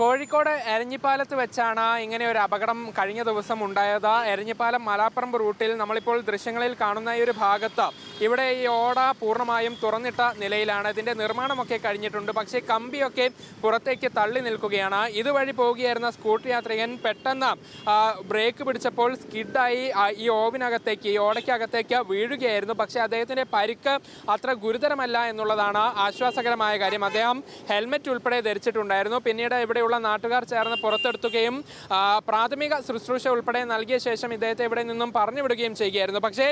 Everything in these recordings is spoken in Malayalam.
കോഴിക്കോട് എരഞ്ഞിപ്പാലത്ത് വെച്ചാണ് ഇങ്ങനെ ഒരു അപകടം കഴിഞ്ഞ ദിവസം ഉണ്ടായത്. എരഞ്ഞിപ്പാലം മലാപ്പറമ്പ് റൂട്ടിൽ നമ്മളിപ്പോൾ ദൃശ്യങ്ങളിൽ കാണുന്ന ഈ ഒരു ഭാഗത്ത് ഇവിടെ ഈ ഓട പൂർണ്ണമായും തുറന്നിട്ട നിലയിലാണ്. ഇതിൻ്റെ നിർമ്മാണമൊക്കെ കഴിഞ്ഞിട്ടുണ്ട്, പക്ഷേ കമ്പിയൊക്കെ പുറത്തേക്ക് തള്ളി നിൽക്കുകയാണ്. ഇതുവഴി പോവുകയായിരുന്ന സ്കൂട്ടർ യാത്രികൻ പെട്ടെന്ന് ബ്രേക്ക് പിടിച്ചപ്പോൾ സ്കിഡായി ഈ ഓവിനകത്തേക്ക്, ഈ ഓടയ്ക്കകത്തേക്ക് വീഴുകയായിരുന്നു. പക്ഷേ അദ്ദേഹത്തിൻ്റെ പരിക്ക് അത്ര ഗുരുതരമല്ല എന്നുള്ളതാണ് ആശ്വാസകരമായ കാര്യം. അദ്ദേഹം ഹെൽമെറ്റ് ഉൾപ്പെടെ ധരിച്ചിട്ടുണ്ടായിരുന്നു. പിന്നീട് ഇവിടെയുള്ള നാട്ടുകാർ ചേർന്ന് പുറത്തെടുത്തുകയും പ്രാഥമിക ശുശ്രൂഷ ഉൾപ്പെടെ നൽകിയ ശേഷം ഇദ്ദേഹത്തെ ഇവിടെ നിന്നും പറഞ്ഞു വിടുകയും ചെയ്യുകയായിരുന്നു. പക്ഷേ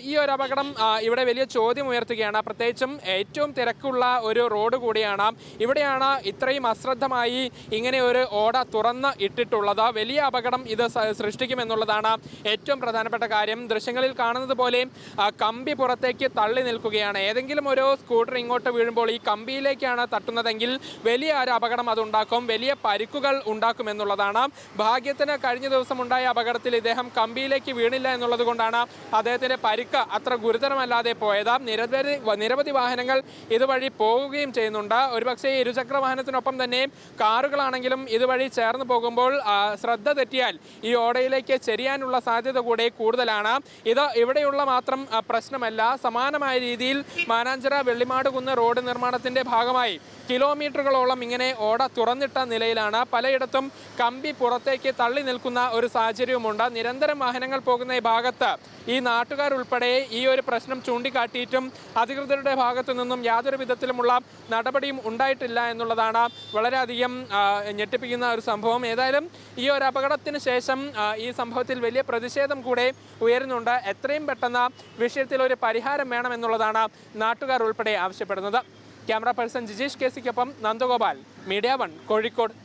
ഈ ഒരു അപകടം ഇവിടെ വലിയ ചോദ്യം ഉയർത്തുകയാണ്. പ്രത്യേകിച്ചും ഏറ്റവും തിരക്കുള്ള ഒരു റോഡ് കൂടിയാണ്. ഇവിടെയാണ് ഇത്രയും അശ്രദ്ധമായി ഇങ്ങനെ ഒരു ഓട തുറന്ന് ഇട്ടിട്ടുള്ളത്. വലിയ അപകടം ഇത് സൃഷ്ടിക്കുമെന്നുള്ളതാണ് ഏറ്റവും പ്രധാനപ്പെട്ട കാര്യം. ദൃശ്യങ്ങളിൽ കാണുന്നത് പോലെ കമ്പി പുറത്തേക്ക് തള്ളി നിൽക്കുകയാണ്. ഏതെങ്കിലും ഒരു സ്കൂട്ടർ ഇങ്ങോട്ട് വീഴുമ്പോൾ ഈ കമ്പിയിലേക്കാണ് തട്ടുന്നതെങ്കിൽ വലിയ ഒരു അപകടം അതുണ്ടാക്കും, വലിയ പരിക്കുകൾ ഉണ്ടാക്കുമെന്നുള്ളതാണ്. ഭാഗ്യത്തിന് കഴിഞ്ഞ ദിവസം ഉണ്ടായ അപകടത്തിൽ ഇദ്ദേഹം കമ്പിയിലേക്ക് വീണില്ല എന്നുള്ളത് കൊണ്ടാണ് അദ്ദേഹത്തിൻ്റെ പരിക്ക് അത്ര ഗുരുതരമല്ലാതെ പോയത്. നിരവധി വാഹനങ്ങൾ ഇതുവഴി പോവുകയും ചെയ്യുന്നുണ്ട്. ഒരുപക്ഷെ ഇരുചക്ര വാഹനത്തിനൊപ്പം തന്നെ കാറുകളാണെങ്കിലും ഇതുവഴി ചേർന്ന് പോകുമ്പോൾ ശ്രദ്ധ തെറ്റിയാൽ ഈ ഓടയിലേക്ക് ചെരിയാനുള്ള സാധ്യത കൂടെ കൂടുതലാണ്. ഇത് ഇവിടെയുള്ള മാത്രം പ്രശ്നമല്ല. സമാനമായ രീതിയിൽ മാനാഞ്ചിറ വെള്ളിമാടുകുന്ന് റോഡ് നിർമ്മാണത്തിൻ്റെ ഭാഗമായി കിലോമീറ്ററുകളോളം ഇങ്ങനെ ഓട തുറന്നിട്ട നിലയിലാണ്. പലയിടത്തും കമ്പി പുറത്തേക്ക് തള്ളി നിൽക്കുന്ന ഒരു സാഹചര്യവുമുണ്ട്. നിരന്തരം വാഹനങ്ങൾ പോകുന്ന ഈ ഭാഗത്ത് ഈ നാട്ടുകാരുൾപ്പെടെ ഈ ഒരു പ്രശ്നം ചൂണ്ടിക്കാട്ടിയിട്ടും അധികൃതരുടെ ഭാഗത്തു നിന്നും യാതൊരു വിധത്തിലുമുള്ള നടപടിയും ഉണ്ടായിട്ടില്ല എന്നുള്ളതാണ് വളരെയധികം ഞെട്ടിപ്പിക്കുന്ന ഒരു സംഭവം. ഏതായാലും ഈ ഒരു അപകടത്തിന് ശേഷം ഈ സംഭവത്തിൽ വലിയ പ്രതിഷേധം കൂടെ ഉയരുന്നുണ്ട്. എത്രയും പെട്ടെന്ന് വിഷയത്തിൽ ഒരു പരിഹാരം വേണമെന്നുള്ളതാണ് നാട്ടുകാർ ഉൾപ്പെടെ ആവശ്യപ്പെടുന്നത്. ക്യാമറ പേഴ്സൺ ജിജീഷ് കേസിക്കൊപ്പം നന്ദഗോപാൽ, മീഡിയ 1, കോഴിക്കോട്.